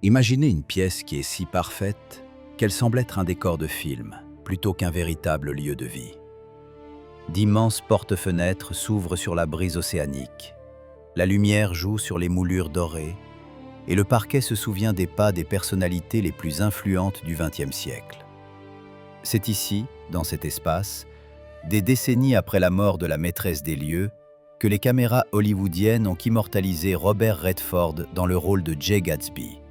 Imaginez une pièce qui est si parfaite qu'elle semble être un décor de film, plutôt qu'un véritable lieu de vie. D'immenses portes-fenêtres s'ouvrent sur la brise océanique. La lumière joue sur les moulures dorées et le parquet se souvient des pas des personnalités les plus influentes du XXe siècle. C'est ici, dans cet espace, des décennies après la mort de la maîtresse des lieux, que les caméras hollywoodiennes ont immortalisé Robert Redford dans le rôle de Jay Gatsby,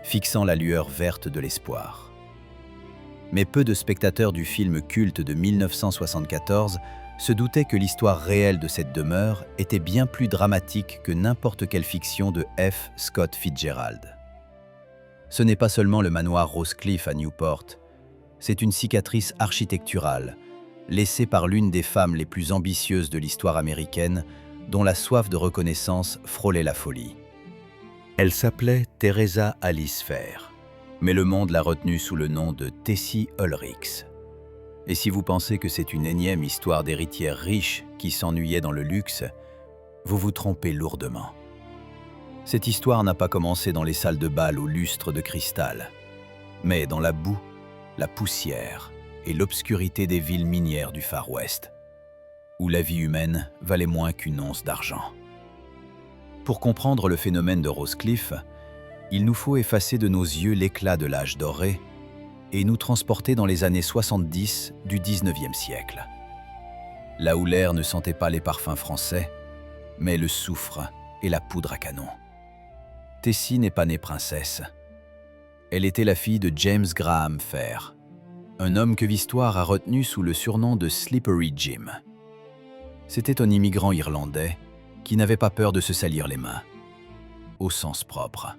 fixant la lueur verte de l'espoir. Mais peu de spectateurs du film culte de 1974 se doutaient que l'histoire réelle de cette demeure était bien plus dramatique que n'importe quelle fiction de F. Scott Fitzgerald. Ce n'est pas seulement le manoir Rosecliff à Newport, c'est une cicatrice architecturale, laissée par l'une des femmes les plus ambitieuses de l'histoire américaine, dont la soif de reconnaissance frôlait la folie. Elle s'appelait Teresa Alice Fair, mais le monde l'a retenue sous le nom de Tessie Ullrichs. Et si vous pensez que c'est une énième histoire d'héritière riche qui s'ennuyait dans le luxe, vous vous trompez lourdement. Cette histoire n'a pas commencé dans les salles de bal aux lustres de cristal, mais dans la boue, la poussière et l'obscurité des villes minières du Far West, où la vie humaine valait moins qu'une once d'argent. Pour comprendre le phénomène de Rosecliff, il nous faut effacer de nos yeux l'éclat de l'âge doré et nous transporter dans les années 70 du XIXe siècle. Là où l'air ne sentait pas les parfums français, mais le soufre et la poudre à canon. Tessie n'est pas née princesse. Elle était la fille de James Graham Fair, un homme que l'histoire a retenu sous le surnom de Slippery Jim. C'était un immigrant irlandais qui n'avait pas peur de se salir les mains, au sens propre.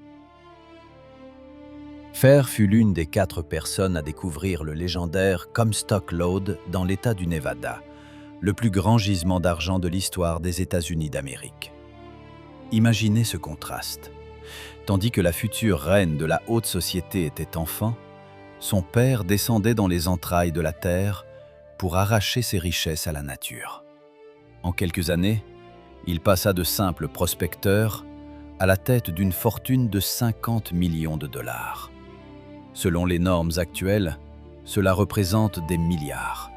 Fair fut l'une des 4 personnes à découvrir le légendaire Comstock Lode dans l'État du Nevada, le plus grand gisement d'argent de l'histoire des États-Unis d'Amérique. Imaginez ce contraste. Tandis que la future reine de la haute société était enfant, son père descendait dans les entrailles de la terre pour arracher ses richesses à la nature. En quelques années, il passa de simple prospecteur à la tête d'une fortune de 50 millions de dollars. Selon les normes actuelles, cela représente des milliards.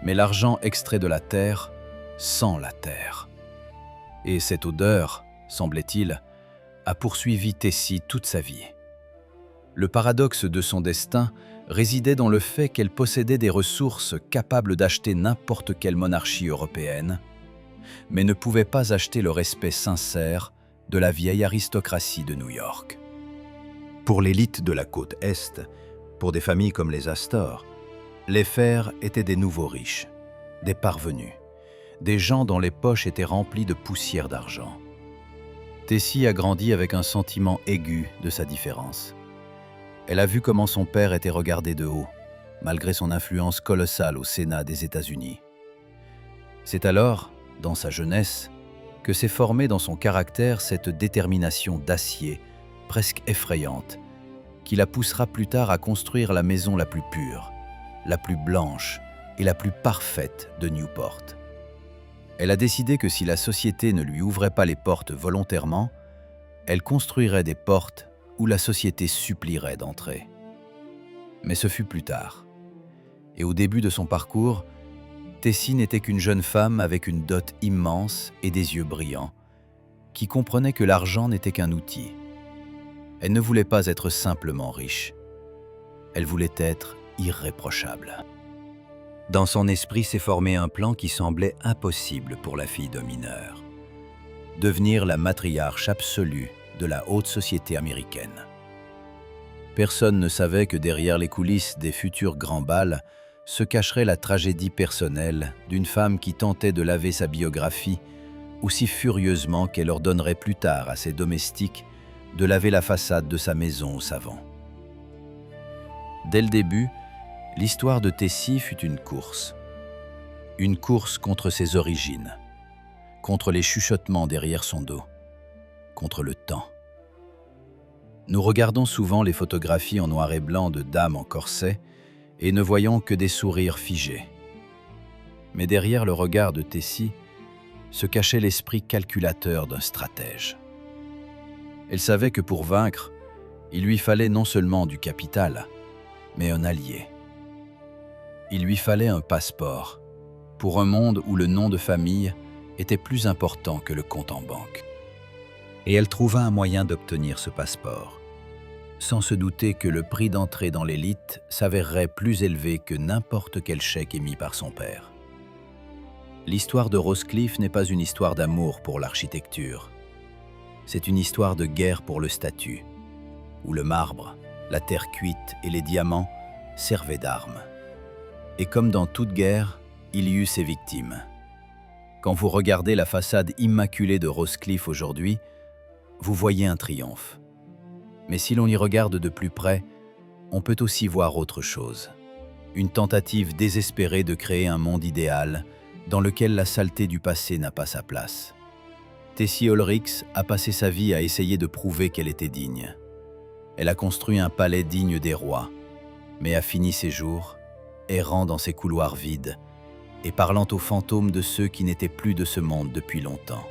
Mais l'argent extrait de la terre sent la terre. Et cette odeur, semblait-il, a poursuivi Tessie toute sa vie. Le paradoxe de son destin résidait dans le fait qu'elle possédait des ressources capables d'acheter n'importe quelle monarchie européenne, mais ne pouvait pas acheter le respect sincère de la vieille aristocratie de New York. Pour l'élite de la côte Est, pour des familles comme les Astor, les Fair étaient des nouveaux riches, des parvenus, des gens dont les poches étaient remplies de poussière d'argent. Tessie a grandi avec un sentiment aigu de sa différence. Elle a vu comment son père était regardé de haut, malgré son influence colossale au Sénat des États-Unis. C'est alors, dans sa jeunesse, que s'est formée dans son caractère cette détermination d'acier, presque effrayante, qui la poussera plus tard à construire la maison la plus pure, la plus blanche et la plus parfaite de Newport. Elle a décidé que si la société ne lui ouvrait pas les portes volontairement, elle construirait des portes où la société supplierait d'entrer. Mais ce fut plus tard. Et au début de son parcours, Tessie n'était qu'une jeune femme avec une dot immense et des yeux brillants, qui comprenait que l'argent n'était qu'un outil. Elle ne voulait pas être simplement riche. Elle voulait être irréprochable. Dans son esprit s'est formé un plan qui semblait impossible pour la fille d'un mineur. Devenir la matriarche absolue de la haute société américaine. Personne ne savait que derrière les coulisses des futurs grands bals se cacherait la tragédie personnelle d'une femme qui tentait de laver sa biographie aussi furieusement qu'elle ordonnerait plus tard à ses domestiques de laver la façade de sa maison au savon. Dès le début, l'histoire de Tessie fut une course. Une course contre ses origines, contre les chuchotements derrière son dos, contre le temps. Nous regardons souvent les photographies en noir et blanc de dames en corset et ne voyons que des sourires figés. Mais derrière le regard de Tessie se cachait l'esprit calculateur d'un stratège. Elle savait que pour vaincre, Il lui fallait non seulement du capital, mais un allié. Il lui fallait un passeport, pour un monde où le nom de famille était plus important que le compte en banque. Et elle trouva un moyen d'obtenir ce passeport, sans se douter que le prix d'entrée dans l'élite s'avérerait plus élevé que n'importe quel chèque émis par son père. L'histoire de Roskilde n'est pas une histoire d'amour pour l'architecture. C'est une histoire de guerre pour le statut, où le marbre, la terre cuite et les diamants servaient d'armes. Et comme dans toute guerre, il y eut ses victimes. Quand vous regardez la façade immaculée de Roskilde aujourd'hui, vous voyez un triomphe. Mais si l'on y regarde de plus près, on peut aussi voir autre chose. Une tentative désespérée de créer un monde idéal dans lequel la saleté du passé n'a pas sa place. Tessie Ullrichs a passé sa vie à essayer de prouver qu'elle était digne. Elle a construit un palais digne des rois, mais a fini ses jours, errant dans ses couloirs vides et parlant aux fantômes de ceux qui n'étaient plus de ce monde depuis longtemps.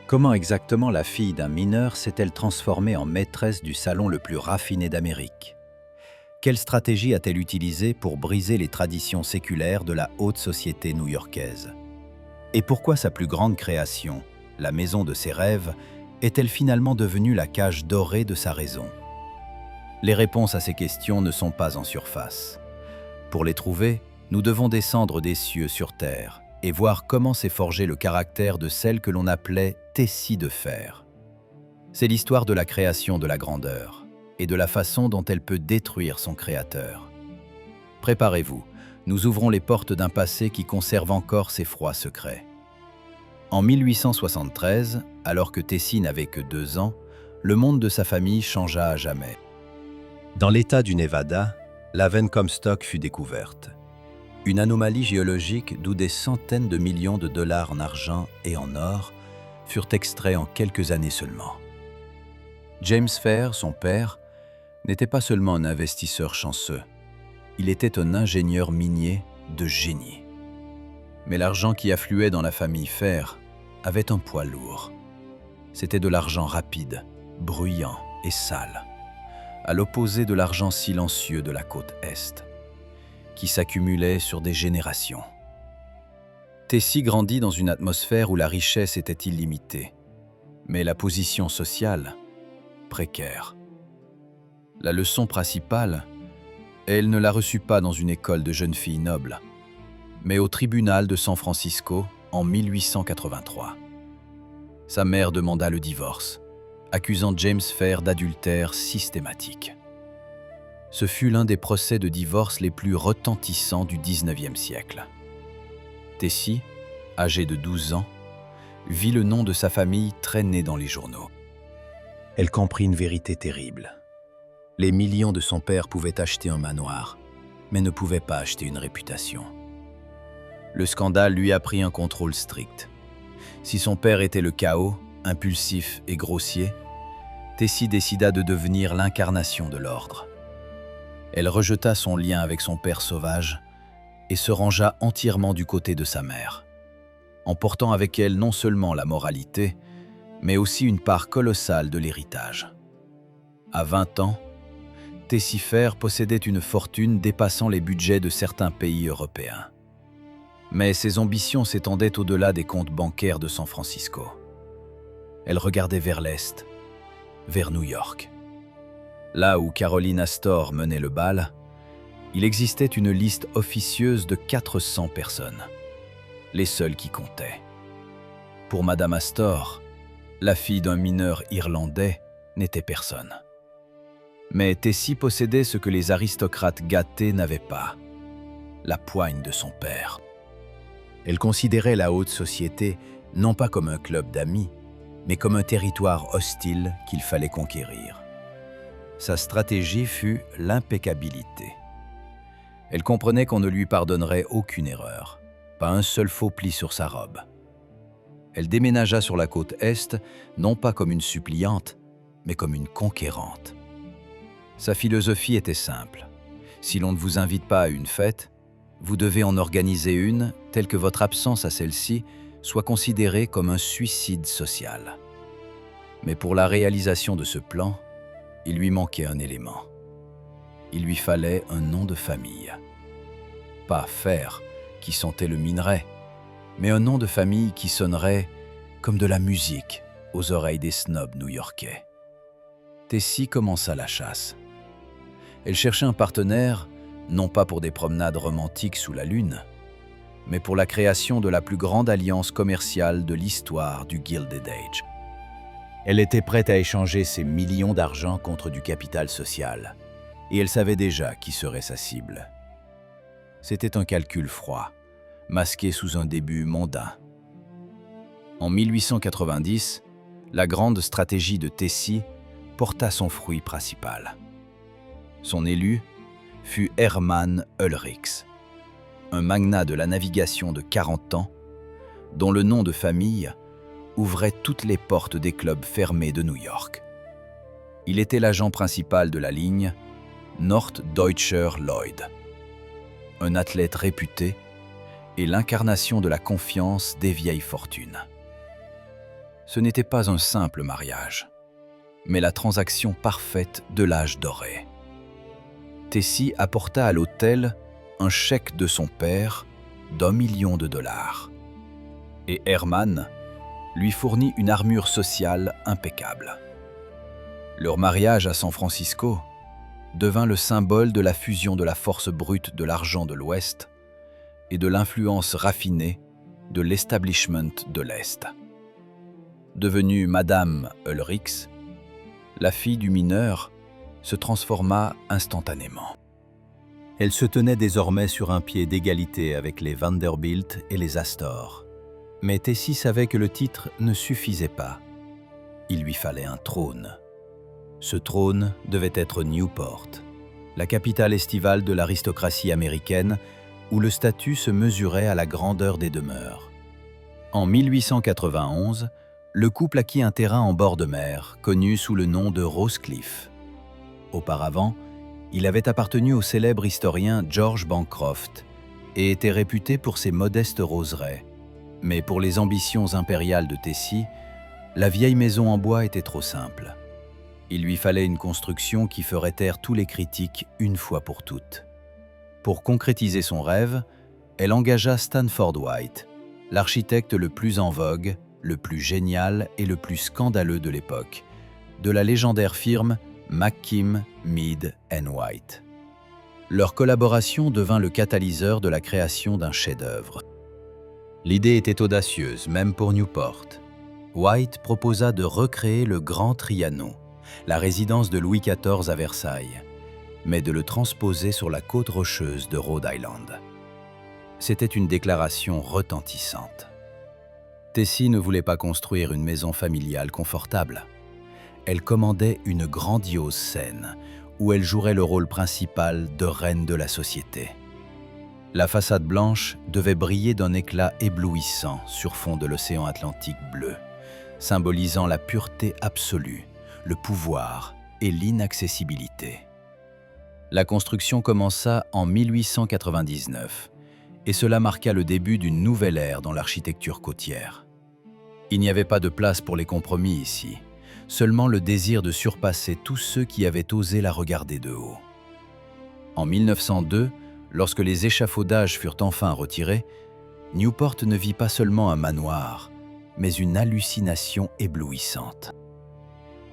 Comment exactement la fille d'un mineur s'est-elle transformée en maîtresse du salon le plus raffiné d'Amérique? Quelle stratégie a-t-elle utilisée pour briser les traditions séculaires de la haute société new-yorkaise? Et pourquoi sa plus grande création, la maison de ses rêves, est-elle finalement devenue la cage dorée de sa raison? Les réponses à ces questions ne sont pas en surface. Pour les trouver, nous devons descendre des cieux sur terre et voir comment s'est forgé le caractère de celle que l'on appelait Tessie de fer. C'est l'histoire de la création de la grandeur et de la façon dont elle peut détruire son créateur. Préparez-vous, nous ouvrons les portes d'un passé qui conserve encore ses froids secrets. En 1873, alors que Tessie n'avait que 2 ans, le monde de sa famille changea à jamais. Dans l'État du Nevada, la veine Comstock fut découverte. Une anomalie géologique d'où des centaines de millions de dollars en argent et en or furent extraits en quelques années seulement. James Fair, son père, n'était pas seulement un investisseur chanceux, il était un ingénieur minier de génie. Mais l'argent qui affluait dans la famille Fair avait un poids lourd. C'était de l'argent rapide, bruyant et sale, à l'opposé de l'argent silencieux de la côte Est, qui s'accumulait sur des générations. Tessie grandit dans une atmosphère où la richesse était illimitée, mais la position sociale, précaire. La leçon principale, elle ne la reçut pas dans une école de jeunes filles nobles, mais au tribunal de San Francisco en 1883. Sa mère demanda le divorce, accusant James Fair d'adultère systématique. Ce fut l'un des procès de divorce les plus retentissants du XIXe siècle. Tessie, âgée de 12 ans, vit le nom de sa famille traîner dans les journaux. Elle comprit une vérité terrible. Les millions de son père pouvaient acheter un manoir, mais ne pouvaient pas acheter une réputation. Le scandale lui apprit un contrôle strict. Si son père était le chaos, impulsif et grossier, Tessie décida de devenir l'incarnation de l'ordre. Elle rejeta son lien avec son père sauvage et se rangea entièrement du côté de sa mère, emportant avec elle non seulement la moralité, mais aussi une part colossale de l'héritage. À 20 ans, Tessie Fair possédait une fortune dépassant les budgets de certains pays européens. Mais ses ambitions s'étendaient au-delà des comptes bancaires de San Francisco. Elle regardait vers l'Est, vers New York. Là où Caroline Astor menait le bal, il existait une liste officieuse de 400 personnes, les seules qui comptaient. Pour Madame Astor, la fille d'un mineur irlandais n'était personne. Mais Tessie possédait ce que les aristocrates gâtés n'avaient pas, la poigne de son père. Elle considérait la haute société non pas comme un club d'amis, mais comme un territoire hostile qu'il fallait conquérir. Sa stratégie fut l'impeccabilité. Elle comprenait qu'on ne lui pardonnerait aucune erreur, pas un seul faux pli sur sa robe. Elle déménagea sur la côte Est, non pas comme une suppliante, mais comme une conquérante. Sa philosophie était simple. Si l'on ne vous invite pas à une fête, vous devez en organiser une telle que votre absence à celle-ci soit considérée comme un suicide social. Mais pour la réalisation de ce plan, Il lui manquait un élément. Il lui fallait un nom de famille. Pas Fer, qui sentait le minerai, mais un nom de famille qui sonnerait comme de la musique aux oreilles des snobs new-yorkais. Tessie commença la chasse. Elle cherchait un partenaire, non pas pour des promenades romantiques sous la lune, mais pour la création de la plus grande alliance commerciale de l'histoire du Gilded Age. Elle était prête à échanger ses millions d'argent contre du capital social, et elle savait déjà qui serait sa cible. C'était un calcul froid, masqué sous un début mondain. En 1890, la grande stratégie de Tessie porta son fruit principal. Son élu fut Hermann Ulrichs, un magnat de la navigation de 40 ans, dont le nom de famille ouvrait toutes les portes des clubs fermés de New York. Il était l'agent principal de la ligne Norddeutscher Lloyd, un athlète réputé et l'incarnation de la confiance des vieilles fortunes. Ce n'était pas un simple mariage, mais la transaction parfaite de l'âge doré. Tessie apporta à l'hôtel un chèque de son père d'1 million de dollars. Et Hermann lui fournit une armure sociale impeccable. Leur mariage à San Francisco devint le symbole de la fusion de la force brute de l'argent de l'Ouest et de l'influence raffinée de l'establishment de l'Est. Devenue Madame Ulrichs, la fille du mineur se transforma instantanément. Elle se tenait désormais sur un pied d'égalité avec les Vanderbilt et les Astor. Mais Tessie savait que le titre ne suffisait pas. Il lui fallait un trône. Ce trône devait être Newport, la capitale estivale de l'aristocratie américaine, où le statut se mesurait à la grandeur des demeures. En 1891, le couple acquit un terrain en bord de mer, connu sous le nom de Rosecliff. Auparavant, il avait appartenu au célèbre historien George Bancroft et était réputé pour ses modestes roseraies. Mais pour les ambitions impériales de Tessie, la vieille maison en bois était trop simple. Il lui fallait une construction qui ferait taire tous les critiques une fois pour toutes. Pour concrétiser son rêve, elle engagea Stanford White, l'architecte le plus en vogue, le plus génial et le plus scandaleux de l'époque, de la légendaire firme McKim, Mead & White. Leur collaboration devint le catalyseur de la création d'un chef-d'œuvre. L'idée était audacieuse, même pour Newport. White proposa de recréer le Grand Trianon, la résidence de Louis XIV à Versailles, mais de le transposer sur la côte rocheuse de Rhode Island. C'était une déclaration retentissante. Tessie ne voulait pas construire une maison familiale confortable. Elle commandait une grandiose scène où elle jouerait le rôle principal de reine de la société. La façade blanche devait briller d'un éclat éblouissant sur fond de l'océan Atlantique bleu, symbolisant la pureté absolue, le pouvoir et l'inaccessibilité. La construction commença en 1899 et cela marqua le début d'une nouvelle ère dans l'architecture côtière. Il n'y avait pas de place pour les compromis ici, seulement le désir de surpasser tous ceux qui avaient osé la regarder de haut. En 1902, lorsque les échafaudages furent enfin retirés, Newport ne vit pas seulement un manoir, mais une hallucination éblouissante.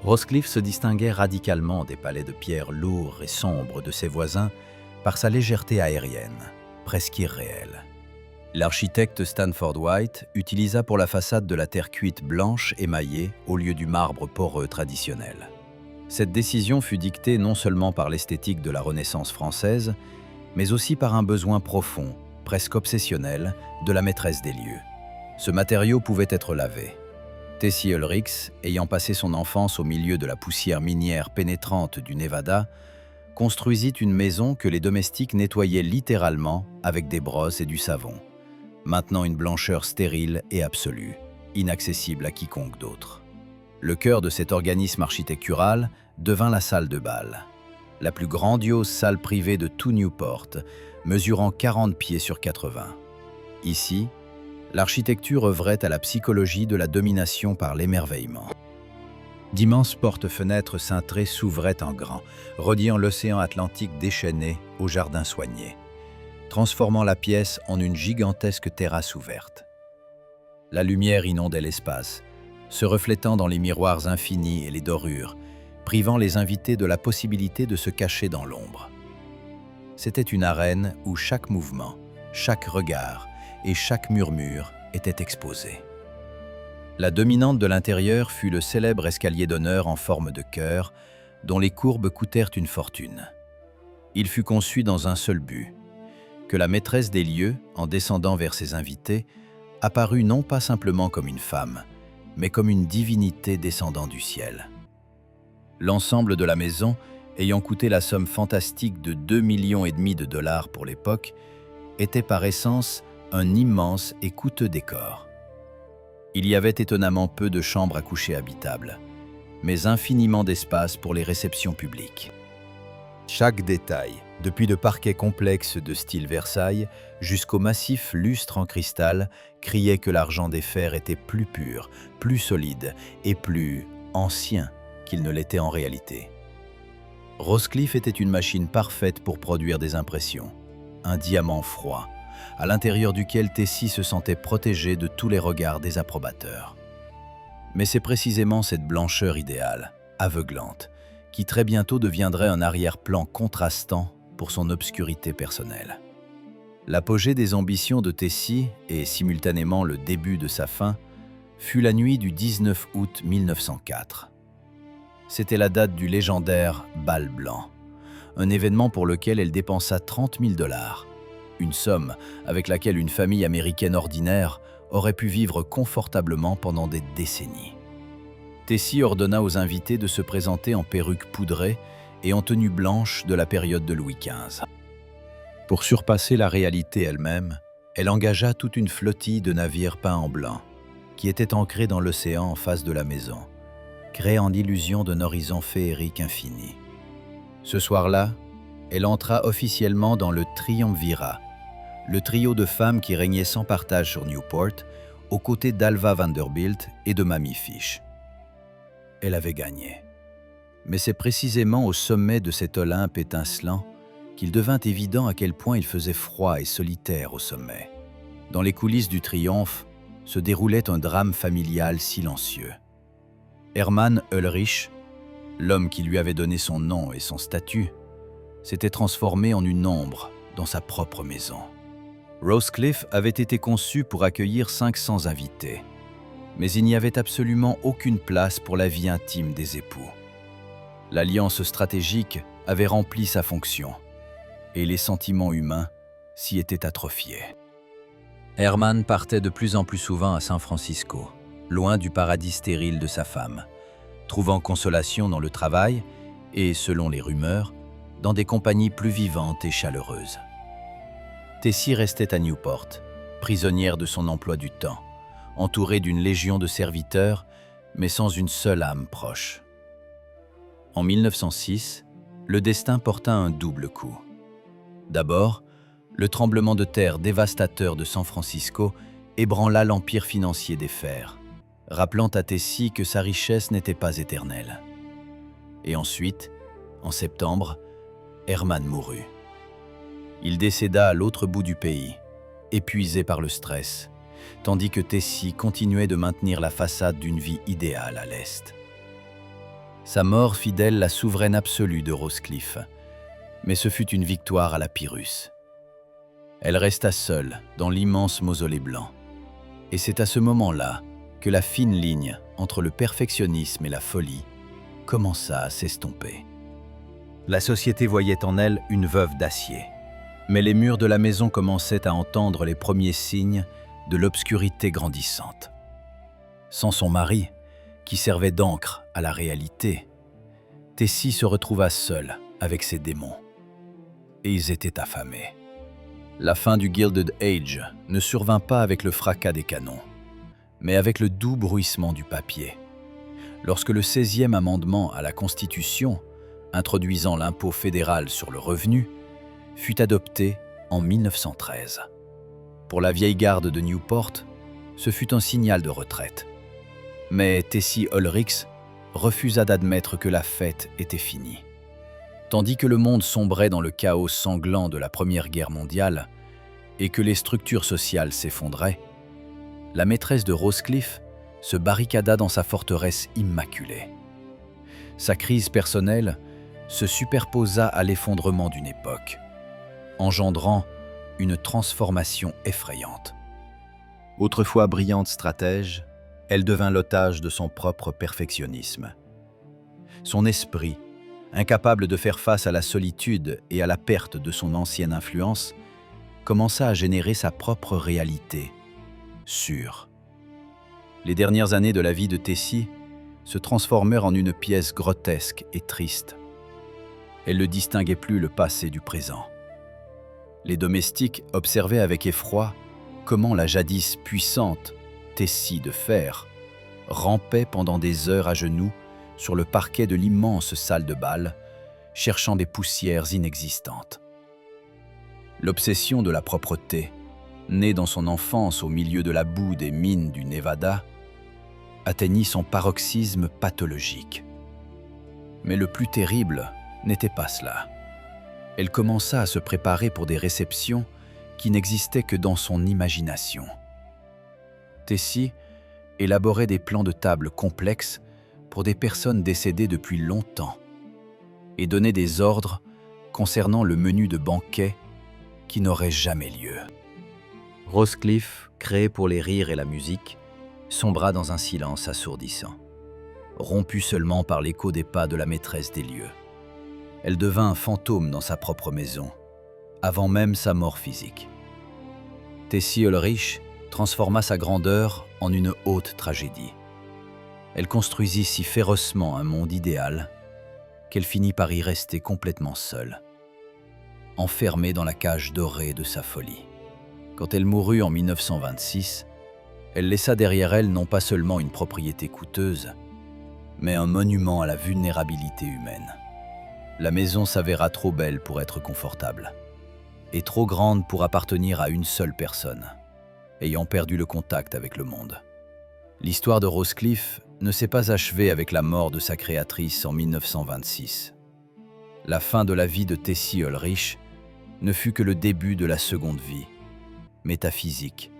Rosecliff se distinguait radicalement des palais de pierre lourds et sombres de ses voisins par sa légèreté aérienne, presque irréelle. L'architecte Stanford White utilisa pour la façade de la terre cuite blanche émaillée au lieu du marbre poreux traditionnel. Cette décision fut dictée non seulement par l'esthétique de la Renaissance française, mais aussi par un besoin profond, presque obsessionnel, de la maîtresse des lieux. Ce matériau pouvait être lavé. Tessie Ulrichs, ayant passé son enfance au milieu de la poussière minière pénétrante du Nevada, construisit une maison que les domestiques nettoyaient littéralement avec des brosses et du savon, maintenant une blancheur stérile et absolue, inaccessible à quiconque d'autre. Le cœur de cet organisme architectural devint la salle de bal, la plus grandiose salle privée de tout Newport, mesurant 40 pieds sur 80. Ici, l'architecture œuvrait à la psychologie de la domination par l'émerveillement. D'immenses portes-fenêtres cintrées s'ouvraient en grand, reliant l'océan Atlantique déchaîné au jardin soigné, transformant la pièce en une gigantesque terrasse ouverte. La lumière inondait l'espace, se reflétant dans les miroirs infinis et les dorures, privant les invités de la possibilité de se cacher dans l'ombre. C'était une arène où chaque mouvement, chaque regard et chaque murmure était exposé. La dominante de l'intérieur fut le célèbre escalier d'honneur en forme de cœur, dont les courbes coûtèrent une fortune. Il fut conçu dans un seul but, que la maîtresse des lieux, en descendant vers ses invités, apparut non pas simplement comme une femme, mais comme une divinité descendant du ciel. L'ensemble de la maison, ayant coûté la somme fantastique de 2,5 millions de dollars pour l'époque, était par essence un immense et coûteux décor. Il y avait étonnamment peu de chambres à coucher habitables, mais infiniment d'espace pour les réceptions publiques. Chaque détail, depuis le parquet complexe de style Versailles jusqu'au massif lustre en cristal, criait que l'argent des fers était plus pur, plus solide et plus ancien qu'il ne l'était en réalité. Roskilde était une machine parfaite pour produire des impressions, un diamant froid, à l'intérieur duquel Tessie se sentait protégée de tous les regards des approbateurs. Mais c'est précisément cette blancheur idéale, aveuglante, qui très bientôt deviendrait un arrière-plan contrastant pour son obscurité personnelle. L'apogée des ambitions de Tessie, et simultanément le début de sa fin, fut la nuit du 19 août 1904. C'était la date du légendaire Bal Blanc, un événement pour lequel elle dépensa 30 000 $, une somme avec laquelle une famille américaine ordinaire aurait pu vivre confortablement pendant des décennies. Tessie ordonna aux invités de se présenter en perruque poudrée et en tenue blanche de la période de Louis XV. Pour surpasser la réalité elle-même, elle engagea toute une flottille de navires peints en blanc, qui étaient ancrés dans l'océan en face de la maison, créant l'illusion d'un horizon féerique infini. Ce soir-là, elle entra officiellement dans le triumvirat, le trio de femmes qui régnait sans partage sur Newport, aux côtés d'Alva Vanderbilt et de Mamie Fish. Elle avait gagné. Mais c'est précisément au sommet de cet Olympe étincelant qu'il devint évident à quel point il faisait froid et solitaire au sommet. Dans les coulisses du triomphe se déroulait un drame familial silencieux. Hermann Ulrich, l'homme qui lui avait donné son nom et son statut, s'était transformé en une ombre dans sa propre maison. Roskilde avait été conçu pour accueillir 500 invités, mais il n'y avait absolument aucune place pour la vie intime des époux. L'alliance stratégique avait rempli sa fonction, et les sentiments humains s'y étaient atrophiés. Hermann partait de plus en plus souvent à San Francisco, loin du paradis stérile de sa femme, trouvant consolation dans le travail et, selon les rumeurs, dans des compagnies plus vivantes et chaleureuses. Tessie restait à Newport, prisonnière de son emploi du temps, entourée d'une légion de serviteurs, mais sans une seule âme proche. En 1906, le destin porta un double coup. D'abord, le tremblement de terre dévastateur de San Francisco ébranla l'empire financier des fers, rappelant à Tessie que sa richesse n'était pas éternelle. Et ensuite, en septembre, Hermann mourut. Il décéda à l'autre bout du pays, épuisé par le stress, tandis que Tessie continuait de maintenir la façade d'une vie idéale à l'Est. Sa mort fit d'elle la souveraine absolue de Roskilde, mais ce fut une victoire à la Pyrrhus. Elle resta seule dans l'immense mausolée blanc, et c'est à ce moment-là que la fine ligne entre le perfectionnisme et la folie commença à s'estomper. La société voyait en elle une veuve d'acier, mais les murs de la maison commençaient à entendre les premiers signes de l'obscurité grandissante. Sans son mari, qui servait d'encre à la réalité, Tessie se retrouva seule avec ses démons. Et ils étaient affamés. La fin du Gilded Age ne survint pas avec le fracas des canons, mais avec le doux bruissement du papier. Lorsque le 16e amendement à la Constitution, introduisant l'impôt fédéral sur le revenu, fut adopté en 1913. Pour la vieille garde de Newport, ce fut un signal de retraite. Mais Tessie Ulrich refusa d'admettre que la fête était finie. Tandis que le monde sombrait dans le chaos sanglant de la Première Guerre mondiale et que les structures sociales s'effondraient, la maîtresse de Roskilde se barricada dans sa forteresse immaculée. Sa crise personnelle se superposa à l'effondrement d'une époque, engendrant une transformation effrayante. Autrefois brillante stratège, elle devint l'otage de son propre perfectionnisme. Son esprit, incapable de faire face à la solitude et à la perte de son ancienne influence, commença à générer sa propre réalité, sûre. Les dernières années de la vie de Tessie se transformèrent en une pièce grotesque et triste. Elle ne distinguait plus le passé du présent. Les domestiques observaient avec effroi comment la jadis puissante Tessie de fer rampait pendant des heures à genoux sur le parquet de l'immense salle de bal, cherchant des poussières inexistantes. L'obsession de la propreté, née dans son enfance au milieu de la boue des mines du Nevada, atteignit son paroxysme pathologique. Mais le plus terrible n'était pas cela. Elle commença à se préparer pour des réceptions qui n'existaient que dans son imagination. Tessie élaborait des plans de table complexes pour des personnes décédées depuis longtemps et donnait des ordres concernant le menu de banquet qui n'aurait jamais lieu. Roskilde, créé pour les rires et la musique, sombra dans un silence assourdissant, rompu seulement par l'écho des pas de la maîtresse des lieux. Elle devint un fantôme dans sa propre maison, avant même sa mort physique. Tessie Ulrich transforma sa grandeur en une haute tragédie. Elle construisit si férocement un monde idéal qu'elle finit par y rester complètement seule, enfermée dans la cage dorée de sa folie. Quand elle mourut en 1926, elle laissa derrière elle non pas seulement une propriété coûteuse, mais un monument à la vulnérabilité humaine. La maison s'avéra trop belle pour être confortable, et trop grande pour appartenir à une seule personne, ayant perdu le contact avec le monde. L'histoire de Roskilde ne s'est pas achevée avec la mort de sa créatrice en 1926. La fin de la vie de Tessie Ulrich ne fut que le début de la seconde vie, métaphysique,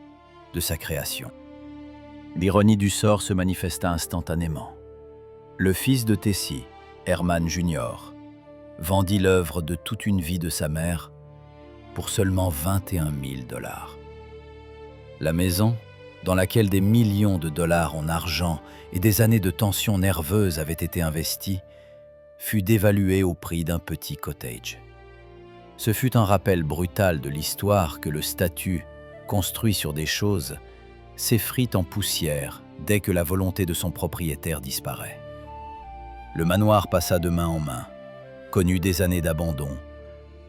de sa création. L'ironie du sort se manifesta instantanément. Le fils de Tessie, Herman Jr., vendit l'œuvre de toute une vie de sa mère pour seulement 21 000 $. La maison, dans laquelle des millions de dollars en argent et des années de tension nerveuse avaient été investis, fut dévaluée au prix d'un petit cottage. Ce fut un rappel brutal de l'histoire que le statut, construit sur des choses, s'effrite en poussière dès que la volonté de son propriétaire disparaît. Le manoir passa de main en main, connu des années d'abandon,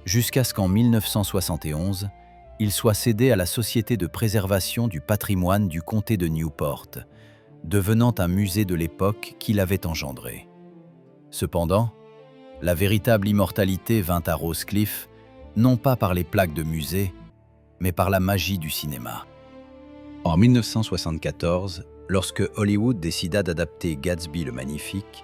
jusqu'à ce qu'en 1971, il soit cédé à la Société de préservation du patrimoine du comté de Newport, devenant un musée de l'époque qui l'avait engendré. Cependant, la véritable immortalité vint à Roskilde, non pas par les plaques de musée, mais par la magie du cinéma. En 1974, lorsque Hollywood décida d'adapter Gatsby le Magnifique,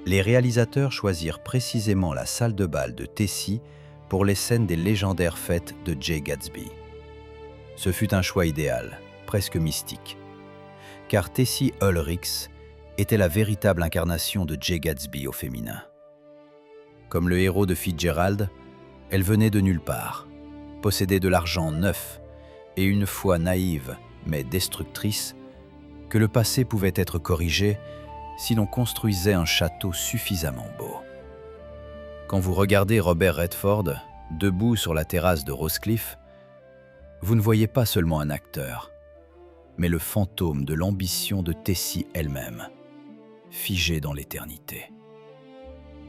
les réalisateurs choisirent précisément la salle de bal de Tessie pour les scènes des légendaires fêtes de Jay Gatsby. Ce fut un choix idéal, presque mystique, car Tessie Ulrich était la véritable incarnation de Jay Gatsby au féminin. Comme le héros de Fitzgerald, elle venait de nulle part, possédait de l'argent neuf et une foi naïve mais destructrice que le passé pouvait être corrigé si l'on construisait un château suffisamment beau. Quand vous regardez Robert Redford, debout sur la terrasse de Roskilde, vous ne voyez pas seulement un acteur, mais le fantôme de l'ambition de Tessie elle-même, figé dans l'éternité.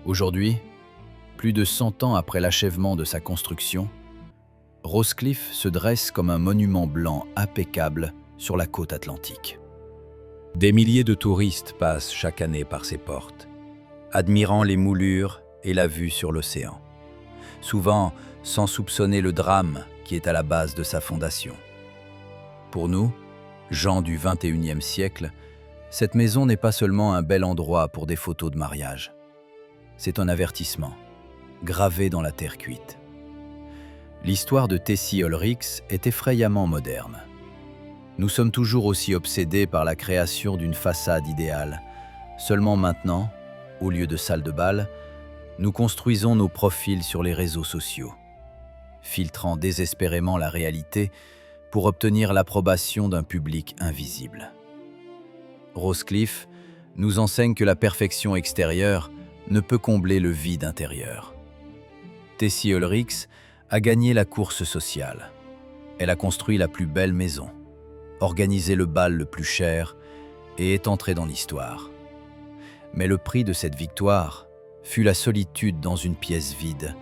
Aujourd'hui, plus de 100 ans après l'achèvement de sa construction, Roskilde se dresse comme un monument blanc impeccable sur la côte atlantique. Des milliers de touristes passent chaque année par ses portes, admirant les moulures et la vue sur l'océan, souvent sans soupçonner le drame qui est à la base de sa fondation. Pour nous, gens du XXIe siècle, Cette maison n'est pas seulement un bel endroit pour des photos de mariage. C'est un avertissement, gravé dans la terre cuite. L'histoire de Tessie Ullrichs est effrayamment moderne. Nous sommes toujours aussi obsédés par la création d'une façade idéale. Seulement maintenant, au lieu de salle de bal, nous construisons nos profils sur les réseaux sociaux, filtrant désespérément la réalité pour obtenir l'approbation d'un public invisible. Rosscliffe nous enseigne que la perfection extérieure ne peut combler le vide intérieur. Tessie Ullrichs a gagné la course sociale. Elle a construit la plus belle maison, organisé le bal le plus cher et est entrée dans l'histoire. Mais le prix de cette victoire fut la solitude dans une pièce vide,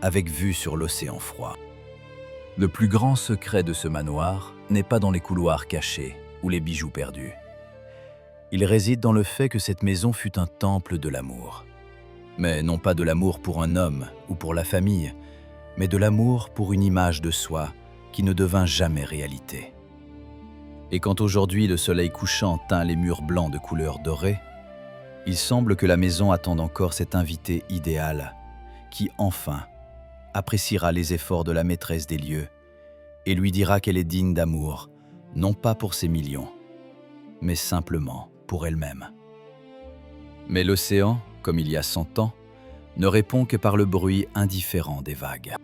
avec vue sur l'océan froid. Le plus grand secret de ce manoir n'est pas dans les couloirs cachés ou les bijoux perdus. Il réside dans le fait que cette maison fut un temple de l'amour. Mais non pas de l'amour pour un homme ou pour la famille, mais de l'amour pour une image de soi qui ne devint jamais réalité. Et quand aujourd'hui le soleil couchant teint les murs blancs de couleur dorée, il semble que la maison attende encore cet invité idéal qui, enfin, appréciera les efforts de la maîtresse des lieux et lui dira qu'elle est digne d'amour, non pas pour ses millions, mais simplement pour elle-même. Mais l'océan, comme il y a 100 ans, ne répond que par le bruit indifférent des vagues.